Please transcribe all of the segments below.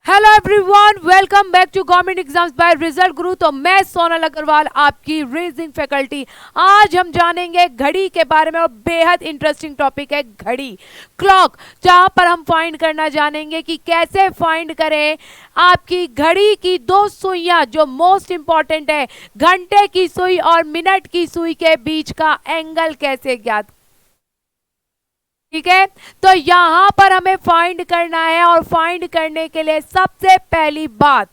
Hello everyone, welcome back to government exams by Result Guru. तो मैं सोनल अग्रवाल, आपकी रीजनिंग फैकल्टी। आज हम जानेंगे घड़ी के बारे में और बेहद इंटरेस्टिंग टॉपिक है घड़ी, क्लॉक, जहां पर हम फाइंड करना जानेंगे कि कैसे फाइंड करें आपकी घड़ी की दो सुइयां जो मोस्ट इंपॉर्टेंट है, घंटे की सुई और मिनट की सुई के बीच का एंगल कैसे ज्ञात। ठीक है, तो यहां पर हमें फाइंड करना है और फाइंड करने के लिए सबसे पहली बात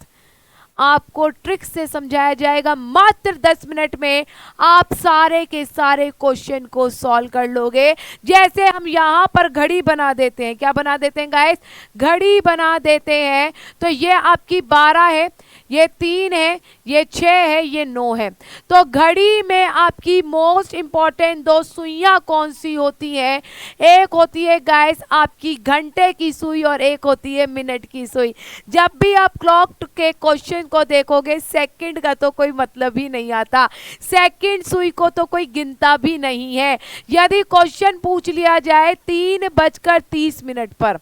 आपको ट्रिक से समझाया जाएगा। मात्र 10 मिनट में आप सारे के सारे क्वेश्चन को सॉल्व कर लोगे। जैसे हम यहां पर घड़ी बना देते हैं, क्या बना देते हैं गाइस, घड़ी बना देते हैं। तो ये आपकी 12 है, ये 3 है, ये 6 है, ये 9 है। तो घड़ी में आपकी मोस्ट इंपॉर्टेंट दो सुइयां कौन सी होती है? एक होती है गाइस आपकी घंटे की सुई और एक होती है मिनट की सुई। जब भी आप क्लॉक के क्वेश्चन को देखोगे, सेकंड का तो कोई मतलब ही नहीं आता, सेकंड सुई को तो कोई गिनता भी नहीं है। यदि क्वेश्चन पूछ लिया जाए 3:30 पर,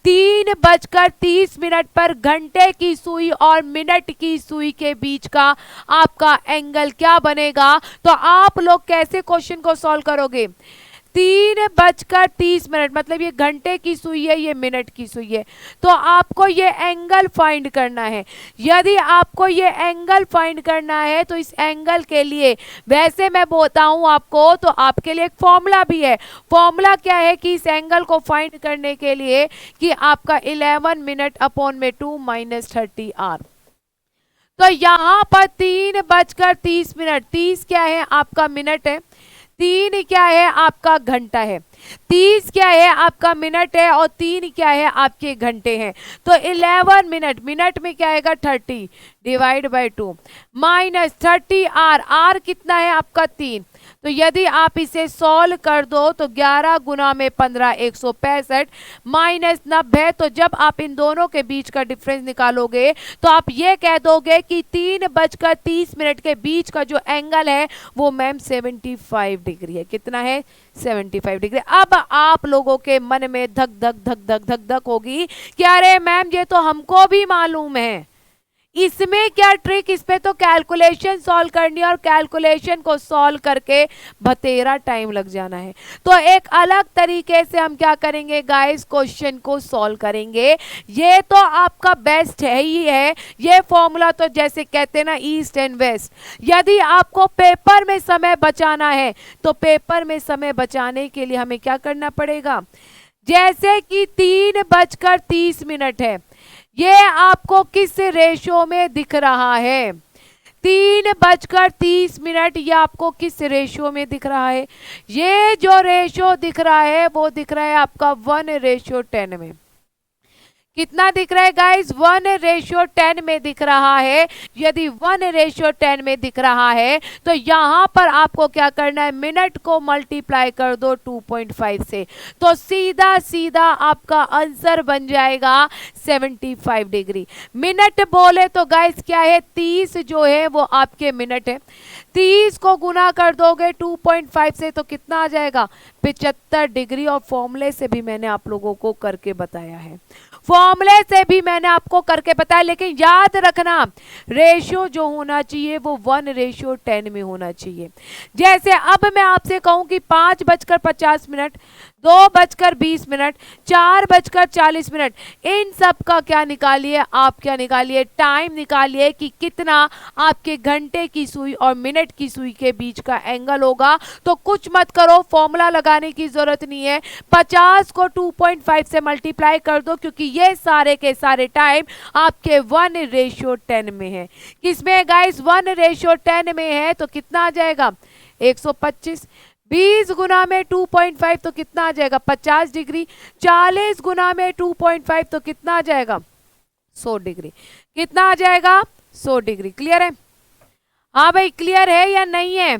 3:30 पर घंटे की सुई और मिनट की सुई के बीच का आपका एंगल क्या बनेगा, तो आप लोग कैसे क्वेश्चन को सॉल्व करोगे? 3:30 मतलब ये घंटे की सुई है, ये मिनट की सुई है, तो आपको ये एंगल फाइंड करना है। यदि आपको ये एंगल फाइंड करना है तो इस एंगल के लिए वैसे मैं बताऊं आपको तो आपके लिए एक फॉर्मूला भी है। फॉर्मूला क्या है कि इस एंगल को फाइंड करने के लिए कि आपका 11 मिनट अपॉन में 2 - 30 आर। तो यहां पर 3:30, 30 क्या है आपका मिनट है, 3 क्या है आपका घंटा है, 30 क्या है आपका मिनट है और 3 क्या है आपके घंटे हैं। तो 11 मिनट, मिनट में क्या आएगा 30 डिवाइड बाय 2 -30 आर, आर कितना है आपका 3। तो यदि आप इसे सॉल्व कर दो तो 11 गुना में 15 165 -90। तो जब आप इन दोनों के बीच का डिफरेंस निकालोगे तो आप ये कह दोगे कि 3:30 के बीच का जो एंगल है वो मैम 75 डिग्री है। कितना है? 75 डिग्री। अब आप लोगों के मन में धक धक धक धक धक धक होगी कि अरे मैम ये तो हमको भी मालूम है, इसमें क्या ट्रिक, इस पे तो कैलकुलेशन सॉल्व करनी है और कैलकुलेशन को सॉल्व करके बतेरा टाइम लग जाना है। तो एक अलग तरीके से हम क्या करेंगे गाइस, क्वेश्चन को सॉल्व करेंगे। ये तो आपका बेस्ट है ही है, ये फॉर्मूला तो जैसे कहते हैं ना ईस्ट एंड वेस्ट। यदि आपको पेपर में समय बचाना है तो पेपर में समय बचाने के लिए हमें क्या करना पड़ेगा, जैसे कि 3:30 है, ये आपको किस रेशो में दिख रहा है? 3:30 ये आपको किस रेशो में दिख रहा है? ये जो रेशो दिख रहा है वो दिख रहा है आपका 1:10 में। कितना दिख रहा है गाइस? 1:10 में दिख रहा है। यदि 1:10 में दिख रहा है तो यहां पर आपको क्या करना है, मिनट को मल्टीप्लाई कर दो 2.5 से, तो सीधा सीधा आपका आंसर बन जाएगा 75 डिग्री। मिनट बोले तो गाइस क्या है, 30 जो है वो आपके मिनट है, 30 को गुना कर दोगे 2.5 से तो कितना आ जाएगा, 75 डिग्री। और फॉर्मूले से भी मैंने आप लोगों को करके बताया है, फॉर्मूले से भी मैंने आपको करके बताया। लेकिन याद रखना रेशियो जो होना चाहिए वो 1:10 में होना चाहिए। जैसे अब मैं आपसे कहूं कि 5:50, 2:20, 4:40, इन सब का क्या निकालिए, आप क्या निकालिए, टाइम निकालिए कि कितना आपके घंटे की सुई और मिनट की सुई के बीच का एंगल होगा। तो कुछ मत करो, फॉर्मूला लगाने की जरूरत नहीं है, 50 को 2.5 से मल्टीप्लाई कर दो, क्योंकि ये सारे के सारे टाइम आपके 1:10 में है। किसमें गाइस? 1:10 में है। तो कितना आ जाएगा 125, 20 गुना में 2.5 तो कितना आ जाएगा 50 डिग्री, 40 गुना में 2.5 तो कितना आ जाएगा 100 डिग्री। कितना आ जाएगा 100 डिग्री। क्लियर है? हाँ भाई, क्लियर है या नहीं है?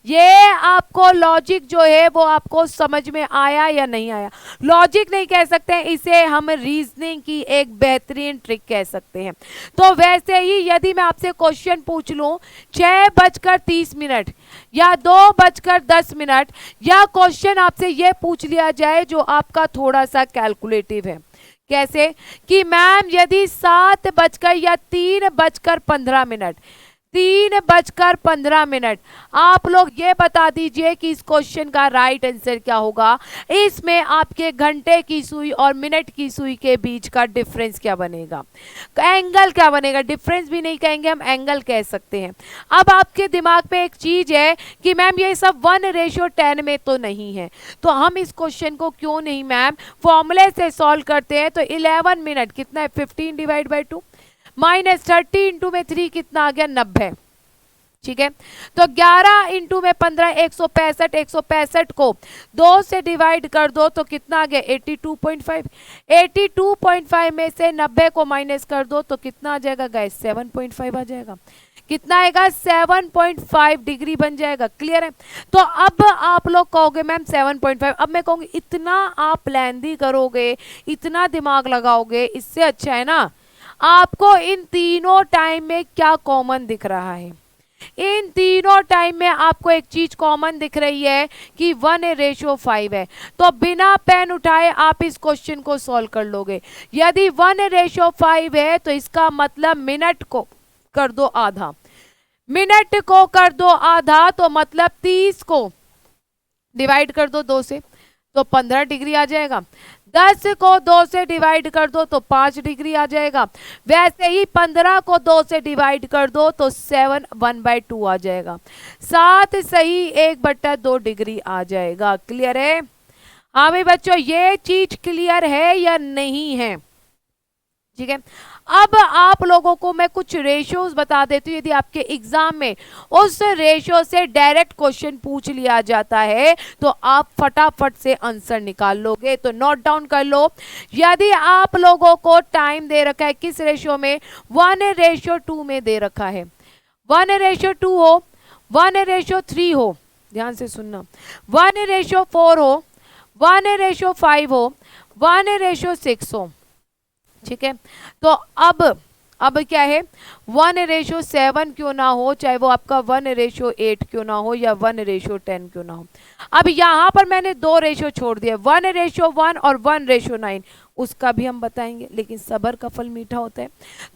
ये आपको लॉजिक जो है वो आपको समझ में आया या नहीं आया? लॉजिक नहीं कह सकते हैं, इसे हम रीजनिंग की एक बेहतरीन ट्रिक कह सकते हैं। तो वैसे ही यदि मैं आपसे क्वेश्चन पूछ लूं 6:30 या 2:10 या क्वेश्चन आपसे ये पूछ लिया जाए जो आपका थोड़ा सा कैलकुलेटिव है, कैसे कि मैम यदि 7 बजकर या 3 बजकर 15 मिनट, 3 बजकर 15 मिनट, आप लोग ये बता दीजिए कि इस क्वेश्चन का राइट आंसर क्या होगा। इसमें आपके घंटे की सुई और मिनट की सुई के बीच का डिफरेंस क्या बनेगा, एंगल क्या बनेगा। डिफरेंस भी नहीं कहेंगे हम, एंगल कह सकते हैं। अब आपके दिमाग में एक चीज है कि मैम ये सब 1:10 में तो नहीं है, तो हम इस क्वेश्चन को क्यों नहीं मैम फॉर्मूले से सॉल्व करते हैं। तो 11 मिनट कितना है, 15 डिवाइड बाई 2 माइनस 30 इंटू में 3 कितना आ गया, 90। ठीक है, तो 11 इंटू में 15 165, 165 को 2 से डिवाइड कर दो तो कितना आ गया 82.5। 82.5 में से 90 को माइनस कर दो तो कितना आ जाएगा गाइस 7.5 आ जाएगा। कितना आएगा 7.5 डिग्री बन जाएगा। क्लियर है। तो अब आप लोग कहोगे मैम 7.5, अब मैं कहूंगी इतना आप लेंदी करोगे, इतना दिमाग लगाओगे, इससे अच्छा है ना आपको इन तीनों टाइम में क्या कॉमन दिख रहा है। इन तीनों टाइम में आपको एक चीज कॉमन दिख रही है कि 1:5 है। तो बिना पेन उठाए आप इस क्वेश्चन को सॉल्व कर लोगे। यदि 1:5 है तो इसका मतलब मिनट को कर दो आधा, मिनट को कर दो आधा, तो मतलब 30 को डिवाइड कर दो 2 से तो 15 डिग्री आ जाएगा। 10 को 2 से डिवाइड कर दो तो 5 डिग्री आ जाएगा। वैसे ही 15 को 2 से डिवाइड कर दो तो 7 1/2 आ जाएगा। 7 सही 1/2 डिग्री आ जाएगा। क्लियर है। हाँ भाई बच्चों, ये चीज क्लियर है या नहीं है। ठीक है, अब आप लोगों को मैं कुछ रेशियोज बता देती हूँ। यदि आपके एग्जाम में उस रेशियो से डायरेक्ट क्वेश्चन पूछ लिया जाता है तो आप फटाफट से आंसर निकाल लोगे। तो नोट डाउन कर लो। यदि आप लोगों को टाइम दे रखा है किस रेशियो में, 1:2 में दे रखा है, 1:2 हो, 1:3 हो, ध्यान से सुनना, 1:4 हो, 1:5 हो, 1:6 हो। ठीक है, तो अब क्या है 1:7 क्यों ना हो, चाहे वो आपका 1:8 क्यों ना हो या 1:10 क्यों ना हो। अब यहां पर मैंने 2 रेशियो छोड़ दिया, 1:1 और 1:9, उसका भी हम बताएंगे, लेकिन सबर का फल मीठा होता है।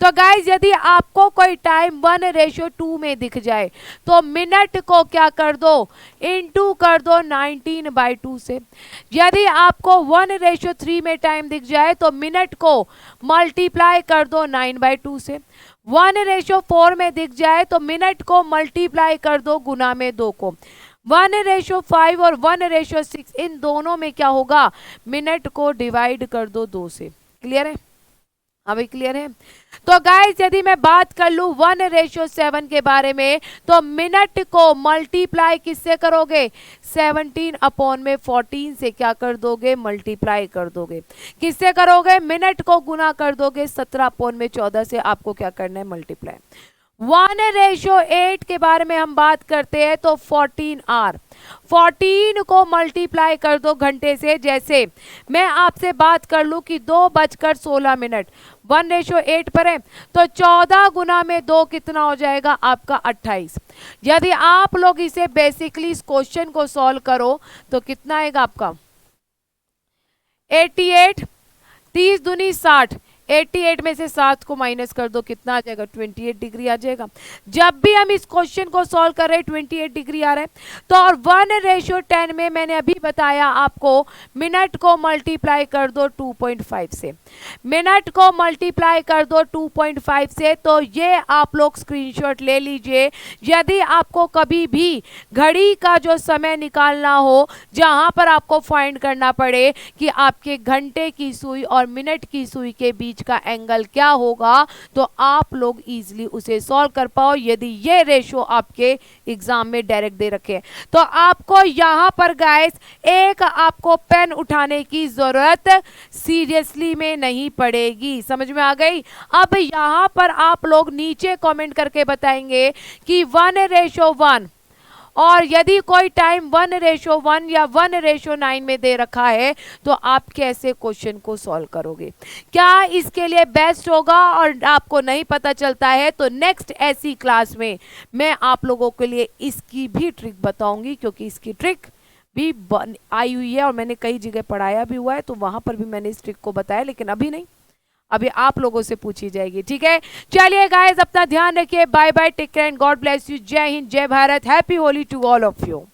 तो गाइज यदि आपको कोई टाइम 1:2 में दिख जाए तो मिनट को क्या कर दो, इनटू कर दो 19/2 से। यदि आपको 1:3 में टाइम दिख जाए तो मिनट को मल्टीप्लाई कर दो 9/2 से। 1:4 में दिख जाए तो मिनट को मल्टीप्लाई कर दो गुना में 2 को। 1:5 और 1:6 इन दोनों में क्या होगा, मिनट को डिवाइड कर दो 2 से। क्लियर है, अभी क्लियर है। तो गाइस यदि मैं बात कर लूं 1:7 के बारे में तो मिनट को मल्टीप्लाई किससे करोगे, 17/14 से क्या कर दोगे, मल्टीप्लाई कर दोगे। किससे करोगे, मिनट को गुना कर दोगे 17/14 से। आपको क्या करना है, मल्टीप्लाई। 1:8 के बारे में हम बात करते हैं तो 14 आवर, 14 को मल्टीप्लाई कर दो घंटे से। जैसे मैं आपसे बात कर लूं कि 2:16 1:8 पर है तो 14 गुना में 2 कितना हो जाएगा आपका 28। यदि आप लोग इसे बेसिकली इस क्वेश्चन को सॉल्व करो तो कितना आएगा आपका 88, 30 दूनी 60, 88 में से 7 को माइनस कर दो कितना आ जाएगा 28 डिग्री आ जाएगा। जब भी हम इस क्वेश्चन को सॉल्व कर रहे हैं 28 डिग्री आ रहा है। तो और 1:10 में मैंने अभी बताया आपको मिनट को मल्टीप्लाई कर दो 2.5 से, मिनट को मल्टीप्लाई कर दो 2.5 से। तो ये आप लोग स्क्रीनशॉट ले लीजिए। यदि आपको कभी भी घड़ी का जो समय निकालना हो जहां पर आपको फाइंड करना पड़े कि आपके घंटे की सुई और मिनट की सुई के बीच का एंगल क्या होगा तो आप लोग इजीली उसे सॉल्व कर पाओ। यदि ये रेशो आपके एग्जाम में डायरेक्ट दे रखे तो आपको यहां पर गाइस एक आपको पेन उठाने की जरूरत सीरियसली में नहीं पड़ेगी। समझ में आ गई। अब यहां पर आप लोग नीचे कमेंट करके बताएंगे कि 1:1 और यदि कोई टाइम 1:1 या 1:9 में दे रखा है तो आप कैसे क्वेश्चन को सॉल्व करोगे। क्या इसके लिए बेस्ट होगा और आपको नहीं पता चलता है तो नेक्स्ट ऐसी क्लास में मैं आप लोगों के लिए इसकी भी ट्रिक बताऊंगी, क्योंकि इसकी ट्रिक भी आई हुई है और मैंने कई जगह पढ़ाया भी हुआ है, तो वहां पर भी मैंने इस ट्रिक को बताया, लेकिन अभी नहीं, अभी आप लोगों से पूछी जाएगी। ठीक है, चलिए गाइस अपना ध्यान रखिए, bye bye, take care and god bless you, जय हिंद, जय Bharat, happy Holi to all of you.